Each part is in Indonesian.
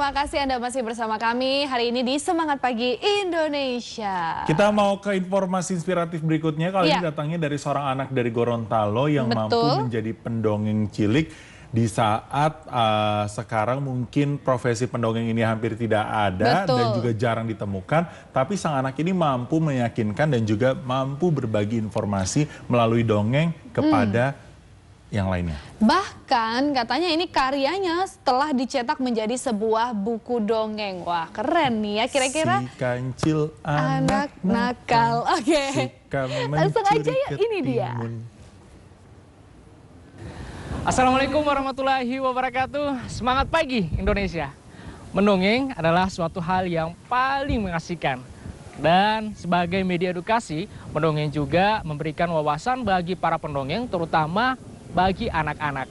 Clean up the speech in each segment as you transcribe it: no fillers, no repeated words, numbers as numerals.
terima kasih Anda masih bersama kami hari ini di Semangat Pagi Indonesia. Kita mau ke informasi inspiratif berikutnya. Kali ini datangnya dari seorang anak dari Gorontalo yang mampu menjadi pendongeng cilik di saat sekarang mungkin profesi pendongeng ini hampir tidak ada dan juga jarang ditemukan. Tapi sang anak ini mampu meyakinkan dan juga mampu berbagi informasi melalui dongeng kepada yang lainnya. Bahkan katanya ini karyanya setelah dicetak menjadi sebuah buku dongeng. Wah, keren nih ya kira-kira. Si kancil anak nakal. Oke. Langsung aja ya, ini dia. Assalamualaikum warahmatullahi wabarakatuh. Semangat pagi Indonesia. Mendongeng adalah suatu hal yang paling mengasihkan. Dan sebagai media edukasi, mendongeng juga memberikan wawasan bagi para pendongeng, terutama bagi anak-anak.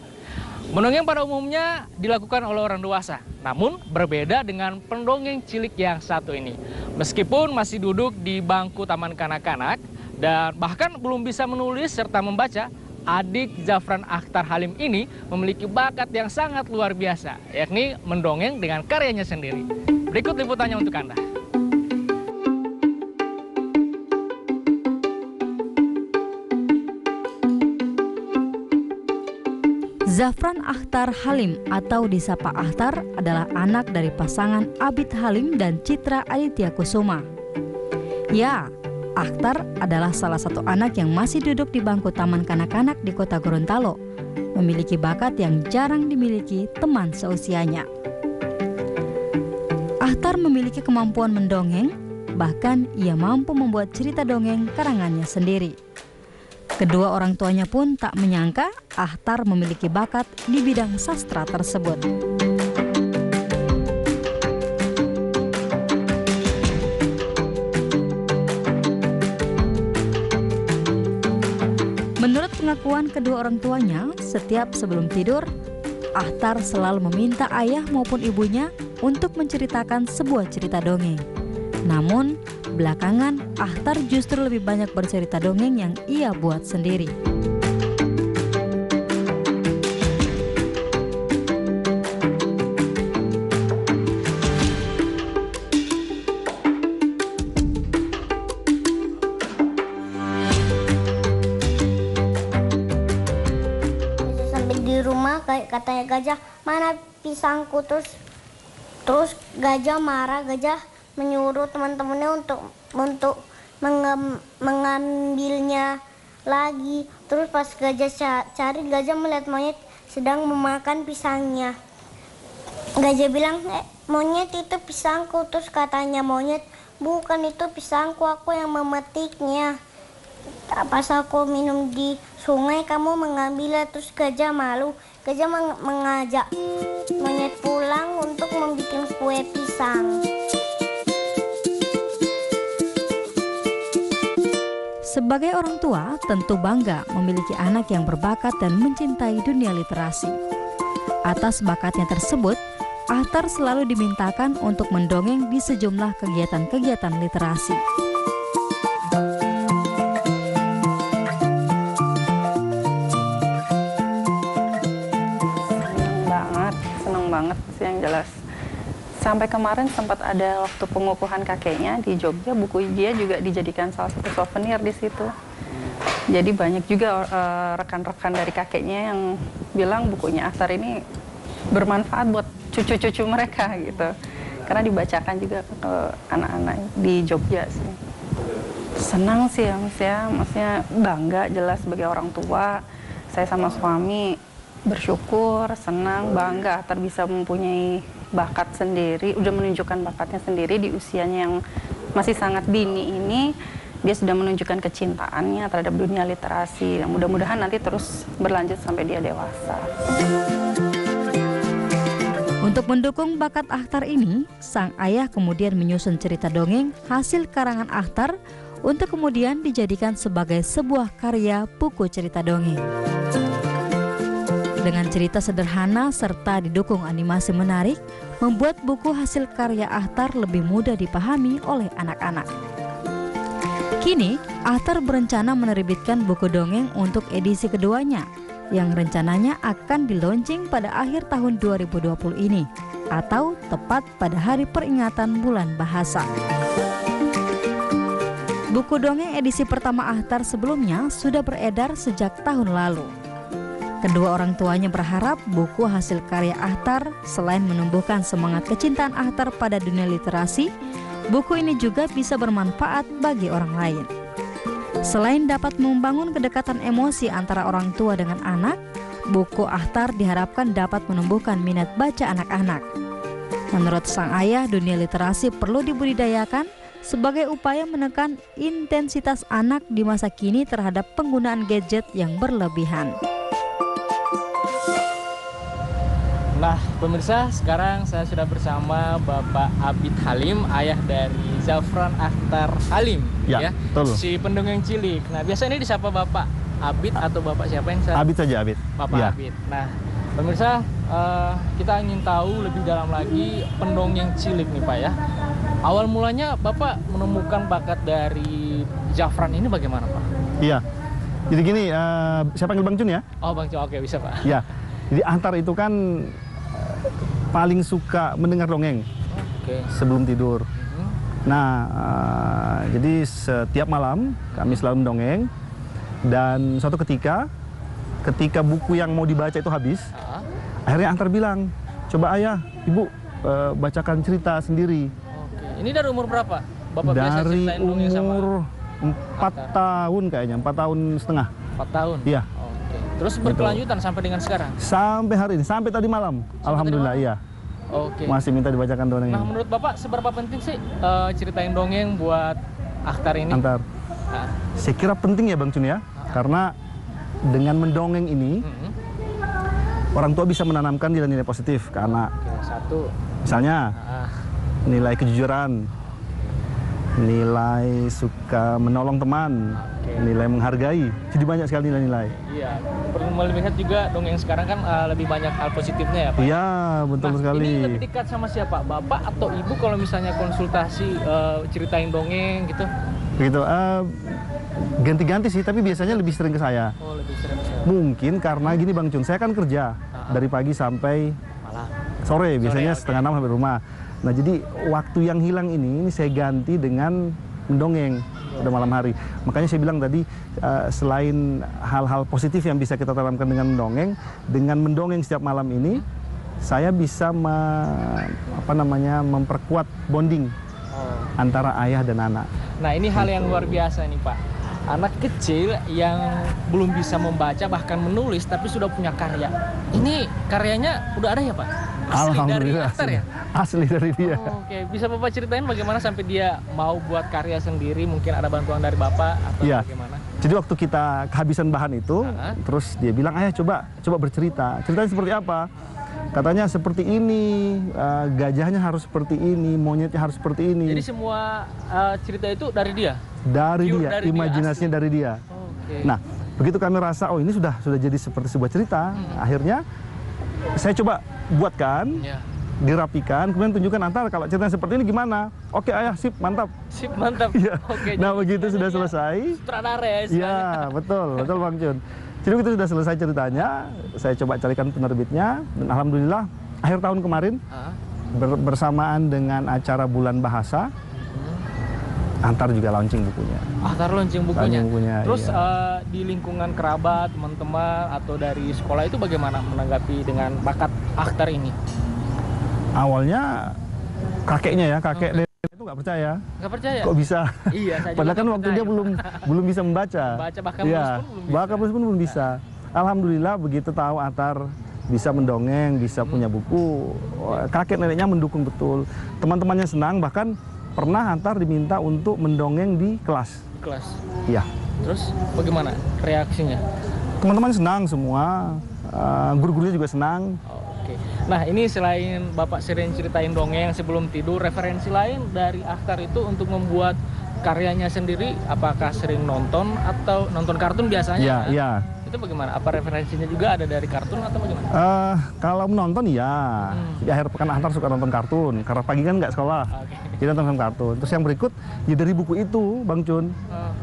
Mendongeng pada umumnya dilakukan oleh orang dewasa, namun berbeda dengan pendongeng cilik yang satu ini. Meskipun masih duduk di bangku taman kanak-kanak dan bahkan belum bisa menulis serta membaca, adik Zafran Akhtar Halim ini memiliki bakat yang sangat luar biasa, yakni mendongeng dengan karyanya sendiri. Berikut liputannya untuk Anda. Zafran Akhtar Halim atau disapa Akhtar adalah anak dari pasangan Abid Halim dan Citra Aditya Kusuma. Ya, Akhtar adalah salah satu anak yang masih duduk di bangku taman kanak-kanak di kota Gorontalo, memiliki bakat yang jarang dimiliki teman seusianya. Akhtar memiliki kemampuan mendongeng, bahkan ia mampu membuat cerita dongeng karangannya sendiri. Kedua orang tuanya pun tak menyangka Akhtar memiliki bakat di bidang sastra tersebut. Menurut pengakuan kedua orang tuanya, setiap sebelum tidur, Akhtar selalu meminta ayah maupun ibunya untuk menceritakan sebuah cerita dongeng. Namun, belakangan Akhtar justru lebih banyak bercerita dongeng yang ia buat sendiri. Sampai di rumah katanya gajah, mana pisangku, terus gajah marah, gajah menyuruh teman-temannya untuk mengambilnya lagi. Terus pas gajah cari, gajah melihat monyet sedang memakan pisangnya. Gajah bilang, monyet itu pisangku. Terus katanya monyet, bukan itu pisangku, aku yang memetiknya. Pas aku minum di sungai, kamu mengambilnya. Terus gajah malu. Gajah mengajak monyet pulang untuk membuat kue pisang. Sebagai orang tua, tentu bangga memiliki anak yang berbakat dan mencintai dunia literasi. Atas bakatnya tersebut, Akhtar selalu dimintakan untuk mendongeng di sejumlah kegiatan-kegiatan literasi. Seneng banget sih yang jelas. Sampai kemarin sempat ada waktu pengukuhan kakeknya di Jogja, buku dia juga dijadikan salah satu souvenir di situ. Jadi banyak juga rekan-rekan dari kakeknya yang bilang bukunya Akhtar ini bermanfaat buat cucu-cucu mereka gitu. Karena dibacakan juga ke anak-anak di Jogja sih. Senang sih ya, maksudnya bangga jelas sebagai orang tua. Saya sama suami bersyukur, senang, bangga Akhtar bisa mempunyai bakat sendiri, udah menunjukkan bakatnya sendiri di usianya yang masih sangat dini ini. Dia sudah menunjukkan kecintaannya terhadap dunia literasi, yang mudah-mudahan nanti terus berlanjut sampai dia dewasa. Untuk mendukung bakat Akhtar ini, sang ayah kemudian menyusun cerita dongeng hasil karangan Akhtar untuk kemudian dijadikan sebagai sebuah karya buku cerita dongeng. Dengan cerita sederhana serta didukung animasi menarik, membuat buku hasil karya Akhtar lebih mudah dipahami oleh anak-anak. Kini, Akhtar berencana menerbitkan buku dongeng untuk edisi keduanya, yang rencananya akan di-launching pada akhir tahun 2020 ini. atau tepat pada hari peringatan Bulan Bahasa. Buku dongeng edisi pertama Akhtar sebelumnya sudah beredar sejak tahun lalu. Kedua orang tuanya berharap buku hasil karya Akhtar selain menumbuhkan semangat kecintaan Akhtar pada dunia literasi, buku ini juga bisa bermanfaat bagi orang lain. Selain dapat membangun kedekatan emosi antara orang tua dengan anak, buku Akhtar diharapkan dapat menumbuhkan minat baca anak-anak. Menurut sang ayah, dunia literasi perlu dibudidayakan sebagai upaya menekan intensitas anak di masa kini terhadap penggunaan gadget yang berlebihan. Nah, pemirsa, sekarang saya sudah bersama Bapak Abid Halim, ayah dari Zafran Akhtar Halim, ya, betul. Si pendongeng cilik. Nah, biasa ini disapa Bapak Abid atau Bapak siapa yang saya? Abid saja, Abid. Bapak ya. Abid. Nah, pemirsa, kita ingin tahu lebih dalam lagi pendongeng cilik nih Pak ya. Awal mulanya Bapak menemukan bakat dari Zafran ini bagaimana Pak? Iya, jadi gini, saya panggil Bang Cun ya? Oh Bang Cun, oke bisa Pak. Iya, jadi Akhtar itu kan paling suka mendengar dongeng sebelum tidur. Nah, jadi setiap malam kami selalu mendongeng. Dan suatu ketika buku yang mau dibaca itu habis, akhirnya Akhtar bilang, coba ayah, ibu bacakan cerita sendiri. Ini dari umur berapa? Bapak biasa dari ceritain dongeng sama umur 4 tahun kayaknya, 4 tahun setengah. 4 tahun? Iya. Oke. Terus berkelanjutan sampai dengan sekarang? Sampai hari ini, sampai tadi malam. Alhamdulillah, iya. Oke. Masih minta dibacakan dongeng. Nah, menurut Bapak seberapa penting sih ceritain dongeng buat Akhtar ini? Akhtar. Nah. Saya kira penting ya Bang Cun ya, karena dengan mendongeng ini orang tua bisa menanamkan nilai-nilai positif ke anak. Oke, satu. Misalnya nilai kejujuran, nilai suka menolong teman, nilai menghargai. Jadi banyak sekali nilai-nilai. Iya, perlu melihat juga dongeng sekarang kan lebih banyak hal positifnya ya Pak? Iya, betul sekali. Ini lebih dekat sama siapa? Bapak atau Ibu kalau misalnya konsultasi ceritain dongeng gitu? Begitu, ganti-ganti sih, tapi biasanya lebih sering ke saya. Oh, lebih sering ya. Mungkin karena gini Bang Cun, saya kan kerja dari pagi sampai sore, biasanya setengah 6 sampai rumah. Nah, jadi waktu yang hilang ini saya ganti dengan mendongeng pada malam hari. Makanya saya bilang tadi, selain hal-hal positif yang bisa kita tanamkan dengan mendongeng setiap malam ini, saya bisa memperkuat bonding antara ayah dan anak. Nah, ini hal yang luar biasa nih Pak. Anak kecil yang belum bisa membaca bahkan menulis tapi sudah punya karya. Ini karyanya udah ada ya Pak? Asli dari Akhtar ya? Asli dari dia. Oh, oke, bisa Bapak ceritain bagaimana sampai dia mau buat karya sendiri? Mungkin ada bantuan dari Bapak atau bagaimana? Jadi waktu kita kehabisan bahan itu, terus dia bilang, ayah coba bercerita. Ceritanya seperti apa? Katanya seperti ini, gajahnya harus seperti ini, monyetnya harus seperti ini. Jadi semua cerita itu dari dia? Dari dia, imajinasinya dari dia. Nah, begitu kami rasa, oh ini sudah jadi seperti sebuah cerita, akhirnya saya coba buatkan, dirapikan, kemudian tunjukkan Akhtar kalau ceritanya seperti ini gimana. Oke ayah, sip, mantap. Sip, mantap. Ya. Nah begitu sudah selesai. Sutradara ya. Iya, betul Bang Cun. Jadi begitu sudah selesai ceritanya, saya coba carikan penerbitnya, dan alhamdulillah akhir tahun kemarin bersamaan dengan acara Bulan Bahasa, Akhtar juga launching bukunya. Akhtar launching bukunya. Terus iya. Di lingkungan kerabat, teman-teman atau dari sekolah itu bagaimana menanggapi dengan bakat Akhtar ini? Awalnya kakeknya kakek itu nggak percaya. Nggak percaya? Kok bisa? Iya. Padahal kan waktu dia belum bisa membaca. Bahkan menulis pun belum bisa. Alhamdulillah begitu tahu Akhtar bisa mendongeng, bisa punya buku, kakek neneknya mendukung betul. Teman-temannya senang, bahkan pernah Akhtar diminta untuk mendongeng di kelas. Kelas? Iya. Terus bagaimana reaksinya? Teman-teman senang semua, guru-gurunya juga senang. Oke. Nah, ini selain Bapak sering ceritain dongeng sebelum tidur, referensi lain dari Akhtar itu untuk membuat karyanya sendiri, apakah sering nonton atau nonton kartun biasanya? Iya. Itu bagaimana? Apa referensinya juga ada dari kartun atau bagaimana? Kalau menonton ya, di akhir pekan Akhtar suka nonton kartun, karena pagi kan nggak sekolah, jadi nonton kartun. Terus yang berikut, ya dari buku itu, Bang Cun.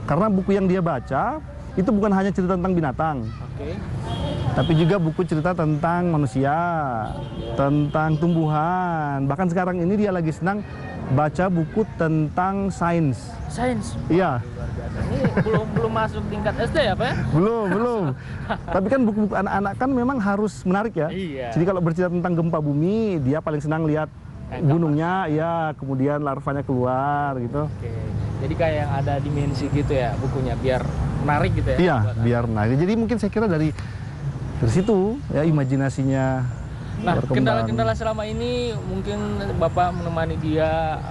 Karena buku yang dia baca, itu bukan hanya cerita tentang binatang. tapi juga buku cerita tentang manusia, tentang tumbuhan. Bahkan sekarang ini dia lagi senang baca buku tentang sains. Sains? Iya. Ini belum masuk tingkat SD ya Pak ya? Belum. Tapi kan buku-buku anak-anak kan memang harus menarik ya. Iya. Jadi kalau bercerita tentang gempa bumi, dia paling senang lihat gunungnya, ya, kemudian larvanya keluar gitu. Oke. Jadi kayak ada dimensi gitu ya bukunya, biar menarik gitu ya? Iya, biar menarik. Jadi mungkin saya kira dari situ ya imajinasinya. Nah, berkembang. kendala-kendala selama ini mungkin Bapak menemani dia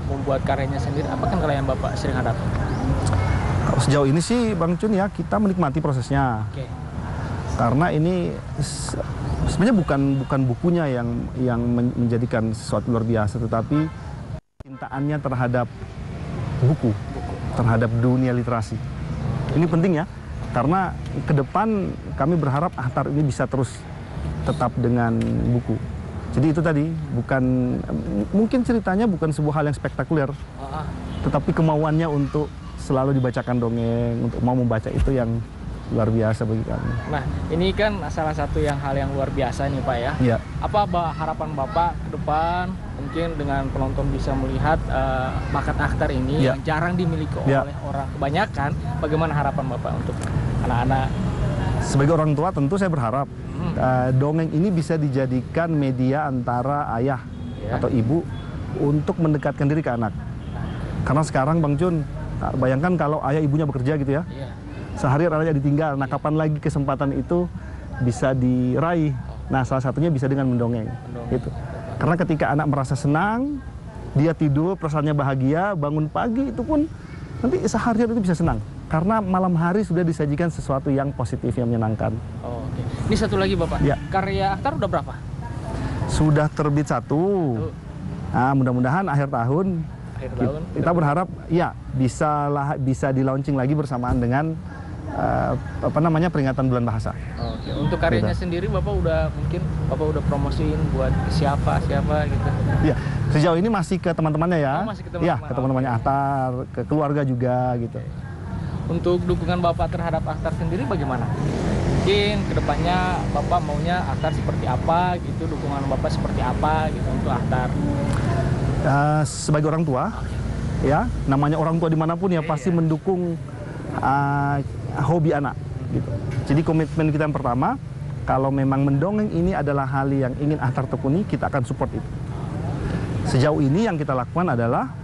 membuat karyanya sendiri. Apa kendala yang Bapak sering hadapi? Kalau sejauh ini sih Bang Cun ya, kita menikmati prosesnya. Oke. Karena ini sebenarnya bukan bukunya yang menjadikan sesuatu luar biasa, tetapi cintaannya terhadap buku, terhadap dunia literasi. Ini penting ya, karena ke depan kami berharap Ahtar ini bisa terus tetap dengan buku. Jadi itu tadi, mungkin ceritanya bukan sebuah hal yang spektakuler, tetapi kemauannya untuk selalu dibacakan dongeng, untuk mau membaca itu yang luar biasa bagi kami. Nah, ini kan salah satu hal yang luar biasa nih Pak ya. Iya. Apa harapan Bapak ke depan mungkin dengan penonton bisa melihat bakat Ahtar ini yang jarang dimiliki oleh orang kebanyakan, bagaimana harapan Bapak untuk anak-anak? Sebagai orang tua tentu saya berharap dongeng ini bisa dijadikan media antara ayah atau ibu untuk mendekatkan diri ke anak. Karena sekarang Bang Jun, bayangkan kalau ayah ibunya bekerja gitu ya, sehari anaknya ditinggal, nah kapan lagi kesempatan itu bisa diraih? Nah salah satunya bisa dengan mendongeng. Gitu. Karena ketika anak merasa senang, dia tidur, perasaannya bahagia, bangun pagi itu pun nanti seharian itu bisa senang. Karena malam hari sudah disajikan sesuatu yang positif, yang menyenangkan. Oh, oke. Ini satu lagi Bapak, karya Ahtar udah berapa? Sudah terbit 1. Nah, mudah-mudahan akhir tahun kita berharap ya bisa di launching lagi bersamaan dengan peringatan Bulan Bahasa. Oke. Untuk karyanya sendiri Bapak udah promosiin buat siapa gitu? Iya, sejauh ini masih ke teman-temannya ya. Masih ke teman-teman. Iya, ke teman-temannya Ahtar, ke keluarga juga gitu. Untuk dukungan Bapak terhadap Ahtar sendiri bagaimana? Mungkin kedepannya Bapak maunya Ahtar seperti apa gitu, dukungan Bapak seperti apa gitu untuk Ahtar? Sebagai orang tua, ya, namanya orang tua dimanapun ya pasti mendukung hobi anak. Gitu. Jadi komitmen kita yang pertama, kalau memang mendongeng ini adalah hal yang ingin Ahtar tekuni, kita akan support itu. Sejauh ini yang kita lakukan adalah,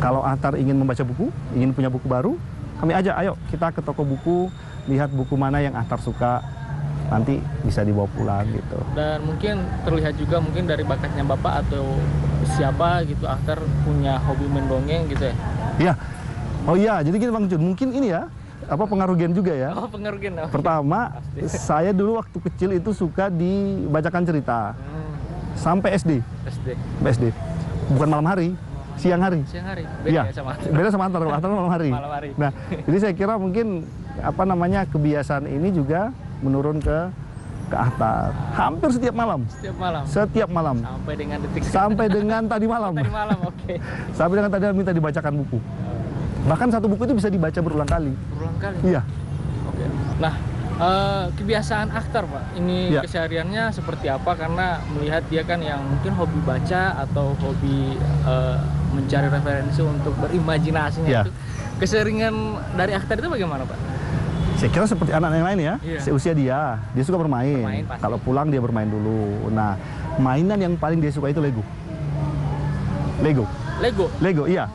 kalau Ahtar ingin membaca buku, ingin punya buku baru, kami ajak, ayo kita ke toko buku, lihat buku mana yang Ahtar suka, nanti bisa dibawa pulang gitu. Dan mungkin terlihat juga mungkin dari bakatnya Bapak atau siapa gitu, Ahtar punya hobi mendongeng gitu ya? Iya. Oh iya, jadi gini Bang Jun, mungkin ini ya, pengaruh gen juga ya. Oh, pengaruh gen. Pertama, saya dulu waktu kecil itu suka dibacakan cerita. Sampai SD. SD. Bukan malam hari, siang hari. Siang hari. Beda sama Ahtar. Beda sama Ahtar malam hari. Malam hari. Nah, jadi saya kira mungkin kebiasaan ini juga menurun ke Ahtar. Hampir setiap malam. Setiap malam. Sampai dengan detik. Sampai dengan tadi malam. Tadi malam, oke. Sampai dengan tadi minta dibacakan buku. Bahkan satu buku itu bisa dibaca berulang kali. Berulang kali? Iya. Oke. Nah, kebiasaan Ahtar Pak, ini kesehariannya seperti apa? Karena melihat dia kan yang mungkin hobi baca atau hobi mencari referensi untuk berimajinasinya itu. Keseringan dari Ahtar itu bagaimana Pak? Saya kira seperti anak yang lain ya, seusia dia suka bermain. Kalau pulang dia bermain dulu. Nah, mainan yang paling dia suka itu Lego, iya.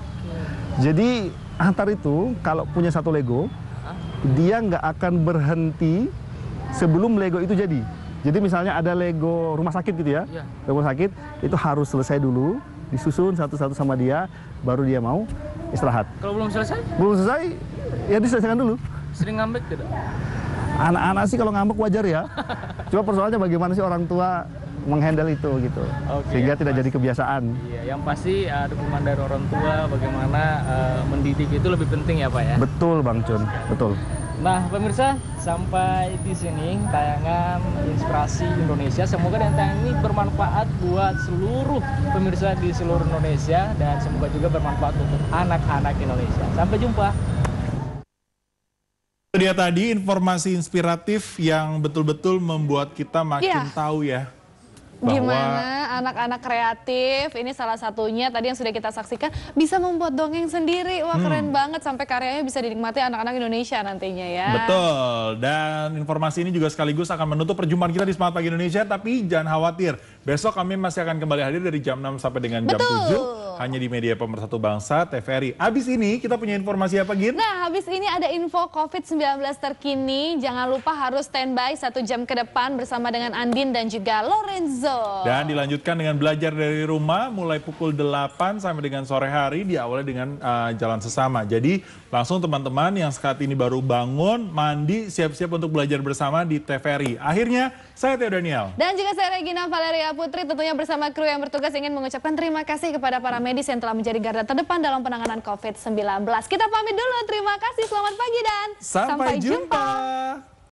Jadi Ahtar itu kalau punya satu Lego, dia nggak akan berhenti sebelum Lego itu jadi. Jadi misalnya ada Lego rumah sakit gitu ya, rumah sakit itu harus selesai dulu, disusun satu-satu sama dia, baru dia mau istirahat. Kalau belum selesai? Belum selesai, ya diselesaikan dulu. Sering ngambek tidak? Anak-anak sih kalau ngambek wajar ya. Cuma persoalannya bagaimana sih orang tua menghandle itu gitu. Sehingga tidak jadi kebiasaan. Iya, yang pasti dukungan dari orang tua bagaimana mendidik itu lebih penting ya Pak ya? Betul Bang Cun, betul. Nah pemirsa, sampai di sini tayangan Inspirasi Indonesia. Semoga tayangan ini bermanfaat buat seluruh pemirsa di seluruh Indonesia. Dan semoga juga bermanfaat untuk anak-anak Indonesia. Sampai jumpa. dia tadi informasi inspiratif yang betul-betul membuat kita makin tahu ya. Gimana anak-anak kreatif, ini salah satunya tadi yang sudah kita saksikan, bisa membuat dongeng sendiri. Wah keren banget, sampai karyanya bisa dinikmati anak-anak Indonesia nantinya ya. Betul, dan informasi ini juga sekaligus akan menutup perjumpaan kita di Semangat Pagi Indonesia. Tapi jangan khawatir, besok kami masih akan kembali hadir dari jam 6 sampai dengan jam 7. Hanya di media pemersatu bangsa, TVRI. Abis ini kita punya informasi apa, Gin? Nah, habis ini ada info COVID-19 terkini. Jangan lupa harus standby 1 jam ke depan bersama dengan Andin dan juga Lorenzo. Dan dilanjutkan dengan belajar dari rumah mulai pukul 8 sampai dengan sore hari, diawali dengan jalan sesama. Jadi langsung teman-teman yang saat ini baru bangun, mandi, siap-siap untuk belajar bersama di TVRI. Akhirnya, saya Theo Daniel. Dan juga saya Regina Valeria Putri, tentunya bersama kru yang bertugas ingin mengucapkan terima kasih kepada para medis yang telah menjadi garda terdepan dalam penanganan COVID-19. Kita pamit dulu, terima kasih, selamat pagi dan sampai jumpa.